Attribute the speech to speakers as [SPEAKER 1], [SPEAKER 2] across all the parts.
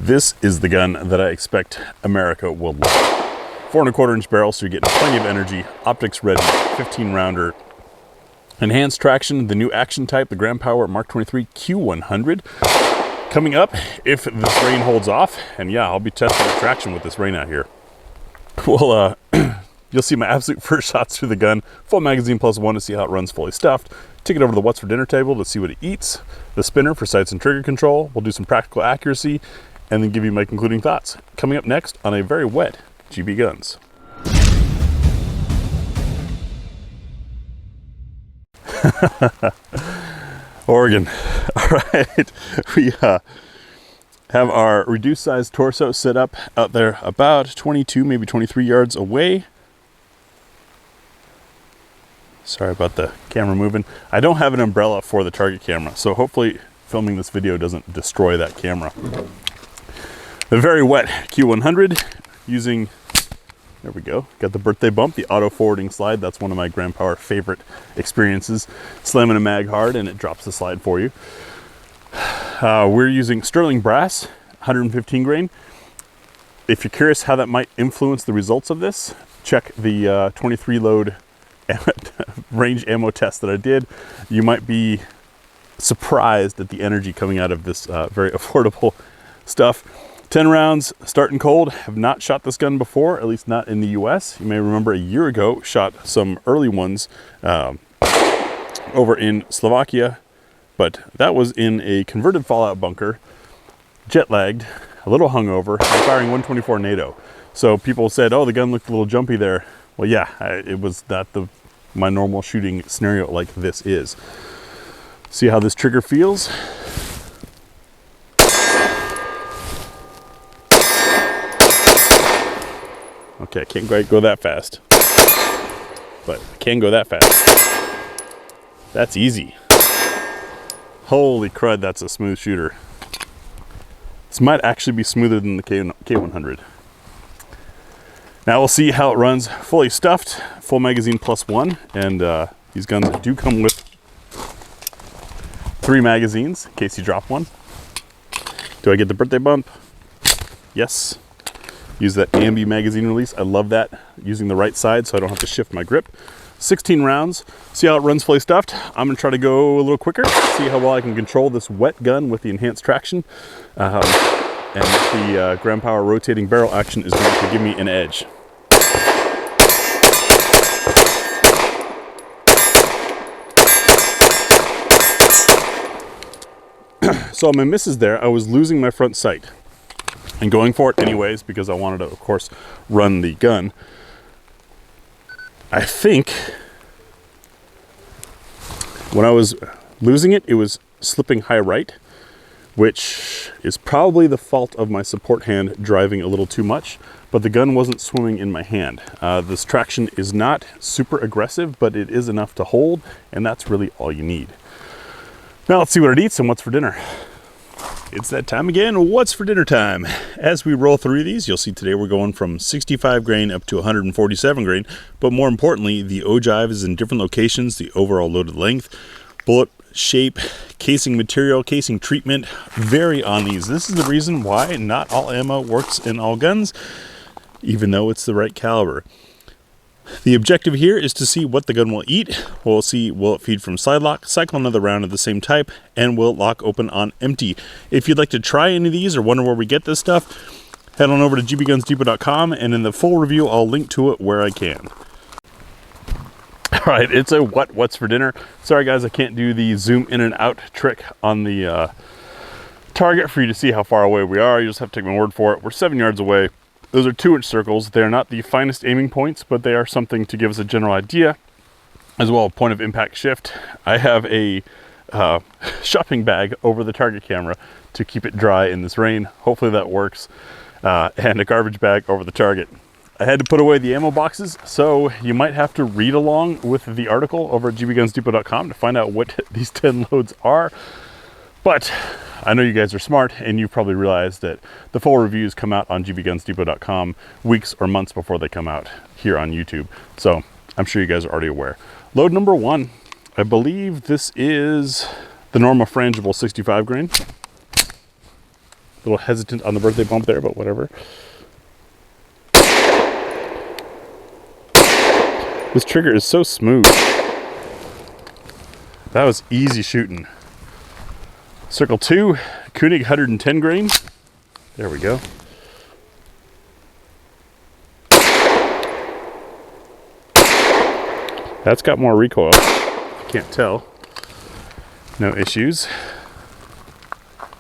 [SPEAKER 1] This is the gun that I expect America will love. 4¼ inch barrel, so you're getting plenty of energy, optics ready, 15 rounder, enhanced traction, the new action type, the Gram Power Mk23 Q100. Coming up, if this rain holds off, and yeah, I'll be testing the traction with this rain out here. Well, you'll see my absolute first shots through the gun, full magazine +1 to see how it runs fully stuffed, take it over to the what's for dinner table to see what it eats, the spinner for sights and trigger control, we'll do some practical accuracy, and then give you my concluding thoughts. Coming up next on a very wet GB Guns. Oregon. All right, we have our reduced size torso set up out there about 22, maybe 23 yards away. Sorry about the camera moving. I don't have an umbrella for the target camera, so hopefully filming this video doesn't destroy that camera. The very wet Q100 using, there we go, got the birthday bump, the auto forwarding slide. That's one of my Gram Power favorite experiences. Slamming a mag hard and it drops the slide for you. We're using sterling brass, 115 grain. If you're curious how that might influence the results of this, check the 23 load range ammo test that I did. You might be surprised at the energy coming out of this very affordable stuff. 10 rounds, starting cold. Have not shot this gun before, at least not in the US. You may remember a year ago, shot some early ones over in Slovakia, but that was in a converted fallout bunker, jet lagged, a little hungover, and firing 124 NATO. So people said, oh, the gun looked a little jumpy there. Well, yeah, it was not my normal shooting scenario like this is. See how this trigger feels? Okay, I can't quite go that fast, but I can go that fast. That's easy. Holy crud, that's a smooth shooter. This might actually be smoother than the K100. Now we'll see how it runs fully stuffed, full magazine +1, and these guns do come with 3 magazines in case you drop one. Do I get the birthday bump? Yes. Use that ambi magazine release. I love that, using the right side so I don't have to shift my grip. 16 rounds. See how it runs fully stuffed? I'm gonna try to go a little quicker, see how well I can control this wet gun with the enhanced traction. And the Gram Power rotating barrel action is going to give me an edge. So on my misses there, I was losing my front sight and going for it anyways because I wanted to, of course, run the gun. I think when I was losing it, it was slipping high right, which is probably the fault of my support hand driving a little too much, but the gun wasn't swimming in my hand. This traction is not super aggressive, but it is enough to hold, and that's really all you need. Now let's see what it eats and what's for dinner. It's that time again. What's for dinner time? As we roll through these, you'll see today we're going from 65 grain up to 147 grain, but more importantly, the ogive is in different locations, the overall loaded length, bullet shape, casing material, casing treatment vary on these. This is the reason why not all ammo works in all guns, even though it's the right caliber. The objective here is to see what the gun will eat. We'll see, will it feed from side lock, cycle another round of the same type, and will it lock open on empty. If you'd like to try any of these or wonder where we get this stuff, head on over to GBGunsDepot.com, and in the full review, I'll link to it where I can. All right, it's a what's for dinner. Sorry guys, I can't do the zoom in and out trick on the target for you to see how far away we are. You just have to take my word for it. We're 7 yards away. Those are 2-inch circles. They're not the finest aiming points, but they are something to give us a general idea, as well as point of impact shift. I have a shopping bag over the target camera to keep it dry in this rain. Hopefully that works. And a garbage bag over the target. I had to put away the ammo boxes, so you might have to read along with the article over at GBGunsDepot.com to find out what these 10 loads are. But I know you guys are smart, and you've probably realized that the full reviews come out on GBGunsDepot.com weeks or months before they come out here on YouTube. So I'm sure you guys are already aware. Load number 1, I believe this is the Norma frangible 65 grain. little hesitant on the birthday bump there, but whatever. This trigger is so smooth. That was easy shooting. Circle 2, Koenig 110 grain. There we go. That's got more recoil. Can't tell. No issues.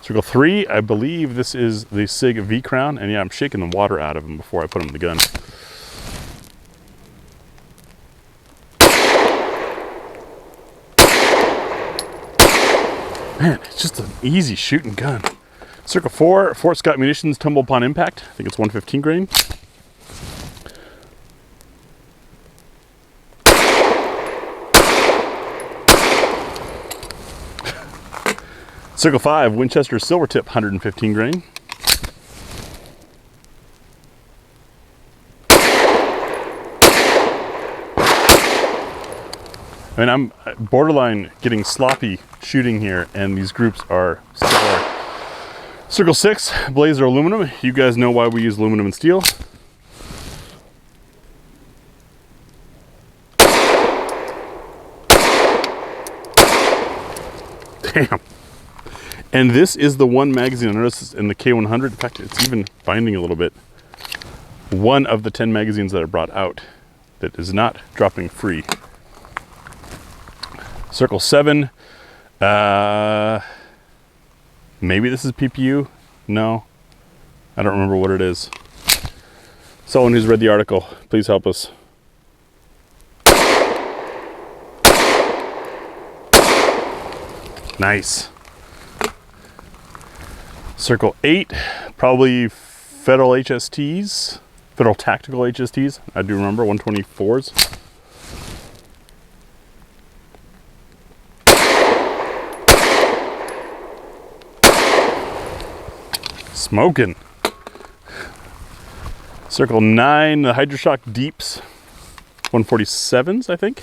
[SPEAKER 1] Circle 3, I believe this is the SIG V Crown, and yeah, I'm shaking the water out of them before I put them in the gun. Man, it's just an easy shooting gun. Circle 4, Fort Scott Munitions Tumble Upon Impact. I think it's 115 grain. Circle 5, Winchester Silvertip 115 grain. I mean, I'm borderline getting sloppy shooting here, and these groups are stellar. Circle 6, Blazer aluminum. You guys know why we use aluminum and steel. Damn. And this is the one magazine I noticed in the K100. In fact, it's even binding a little bit. One of the 10 magazines that I brought out that is not dropping free. Circle 7. Maybe this is PPU. No, I don't remember what it is. Someone who's read the article, please help us. Nice. Circle 8, probably Federal HSTs, Federal Tactical HSTs. I do remember 124s. Smoking. Circle 9, the Hydroshock Deeps, 147s, I think.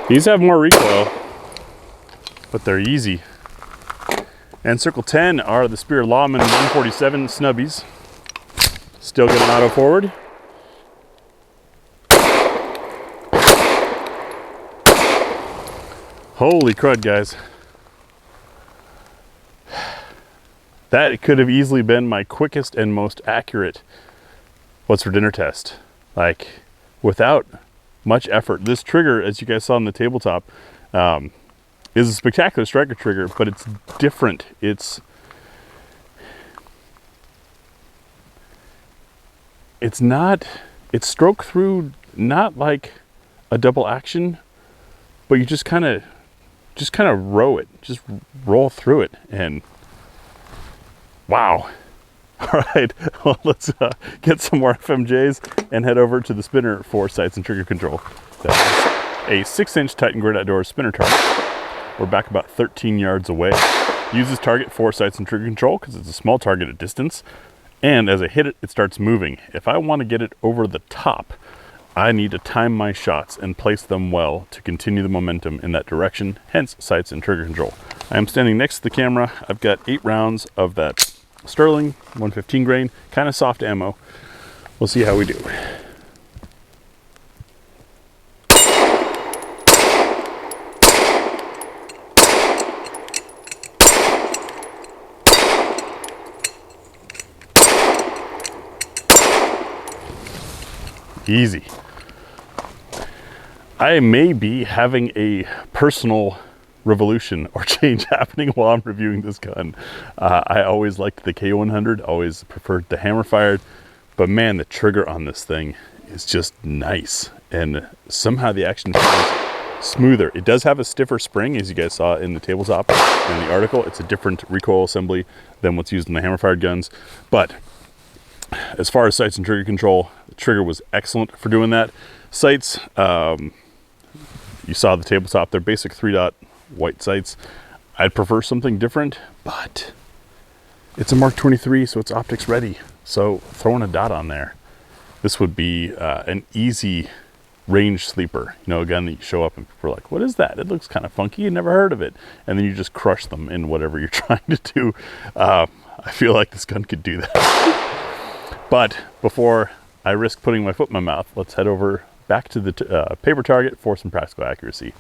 [SPEAKER 1] These have more recoil, but they're easy. And Circle 10 are the Spear Lawman 147 snubbies. Still get an auto forward. Holy crud, guys. That could have easily been my quickest and most accurate what's for dinner test. Like, without much effort. This trigger, as you guys saw on the tabletop, is a spectacular striker trigger, but it's different. It's stroke through, not like a double action, but you just kind of row it, just roll through it, and wow. All right, well, let's get some more FMJs and head over to the spinner for sights and trigger control. That is a 6-inch Titan Grid Outdoors spinner target. We're back about 13 yards away. Use this target for sights and trigger control because it's a small target at distance, and as I hit it, it starts moving. If I want to get it over the top, I need to time my shots and place them well to continue the momentum in that direction, hence sights and trigger control. I am standing next to the camera. I've got 8 rounds of that Sterling 115 grain, kind of soft ammo. We'll see how we do. Easy. I may be having a personal revolution or change happening while I'm reviewing this gun. I always liked the K100, always preferred the hammer fired, but man, the trigger on this thing is just nice, and somehow the action feels smoother. It does have a stiffer spring, as you guys saw in the tabletop in the article. It's a different recoil assembly than what's used in the hammer fired guns, but as far as sights and trigger control, the trigger was excellent for doing that. Sights, you saw the tabletop, they're basic 3-dot white sights. I'd prefer something different, but it's a Mark 23, so it's optics ready. So throwing a dot on there, this would be an easy range sleeper, you know, a gun that you show up and people are like, what is that? It looks kind of funky. You never heard of it. And then you just crush them in whatever you're trying to do. I feel like this gun could do that. But before I risk putting my foot in my mouth, let's head over back to the paper target for some practical accuracy.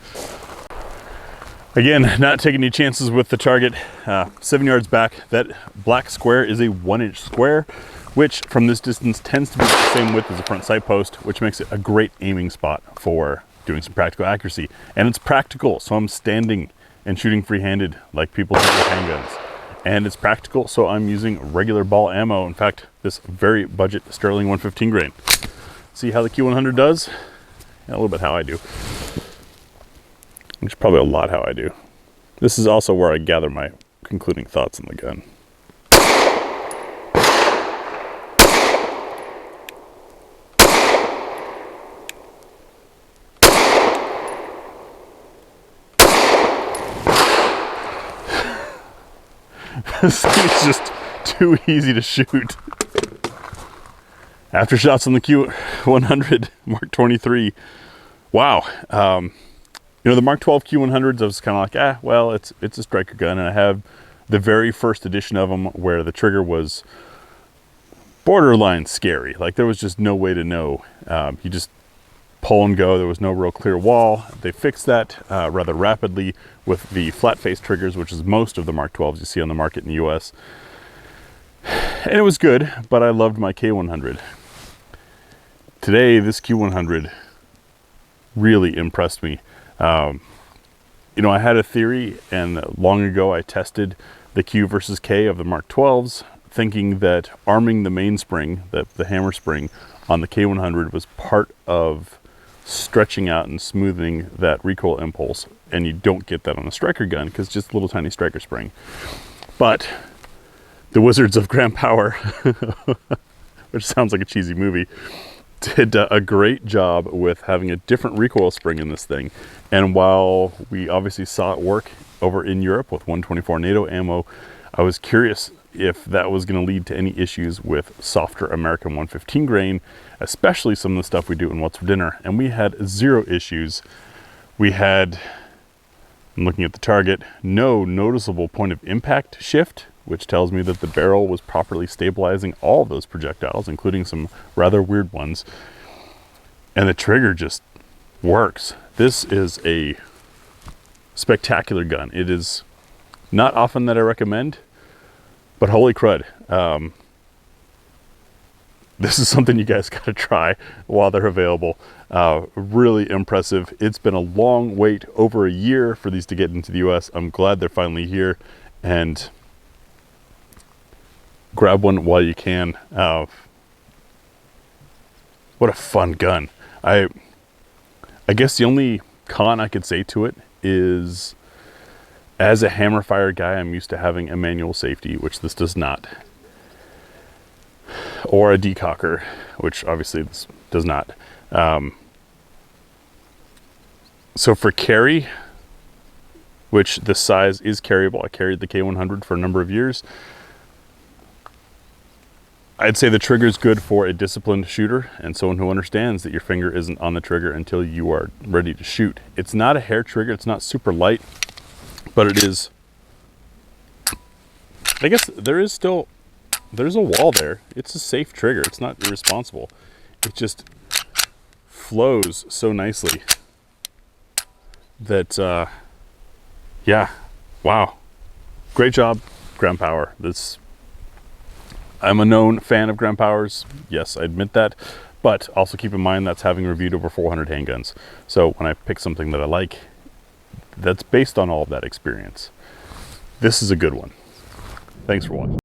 [SPEAKER 1] Again, not taking any chances with the target. 7 yards back, that black square is a 1-inch square, which from this distance tends to be the same width as the front sight post, which makes it a great aiming spot for doing some practical accuracy. And it's practical, so I'm standing and shooting free-handed like people do with handguns. And it's practical, so I'm using regular ball ammo. In fact, this very budget Sterling 115 grain. See how the Q100 does? Yeah, a little bit how I do. Which is probably a lot how I do. This is also where I gather my concluding thoughts on the gun. This thing is just too easy to shoot. Aftershots on the Q100 Mark 23. Wow. You know, the Mark 12 Q100s, I was kind of like, well, it's a striker gun. And I have the very first edition of them where the trigger was borderline scary. Like there was just no way to know. You just pull and go. There was no real clear wall. They fixed that rather rapidly with the flat face triggers, which is most of the Mark 12s you see on the market in the US. And it was good, but I loved my K100. Today, this Q100 really impressed me. You know, I had a theory, and long ago I tested the Q versus K of the Mark 12s, thinking that arming the mainspring, the hammer spring on the K100 was part of stretching out and smoothing that recoil impulse, and you don't get that on a striker gun because it's just a little tiny striker spring. But the Wizards of Grand Power, which sounds like a cheesy movie, did a great job with having a different recoil spring in this thing. And while we obviously saw it work over in Europe with 124 NATO ammo, I was curious if that was going to lead to any issues with softer American 115 grain, especially some of the stuff we do in What's for Dinner. And we had zero issues. We had, I'm looking at the target, no noticeable point of impact shift, which tells me that the barrel was properly stabilizing all of those projectiles, including some rather weird ones. And the trigger just works. This is a spectacular gun. It is not often that I recommend, but holy crud. This is something you guys got to try while they're available. Really impressive. It's been a long wait, over a year, for these to get into the US. I'm glad they're finally here, and grab one while you can. What a fun gun. I guess the only con I could say to it is, as a hammer fire guy, I'm used to having a manual safety, which this does not. Or a decocker, which obviously this does not. So for carry, which this size is carryable, I carried the K100 for a number of years. I'd say the trigger is good for a disciplined shooter and someone who understands that your finger isn't on the trigger until you are ready to shoot. It's not a hair trigger, it's not super light, but it is, I guess there's a wall there. It's a safe trigger. It's not irresponsible. It just flows so nicely that, yeah, wow. Great job, Grand Power. I'm a known fan of Grand Powers. Yes, I admit that. But also keep in mind that's having reviewed over 400 handguns. So when I pick something that I like, that's based on all of that experience. This is a good one. Thanks for watching.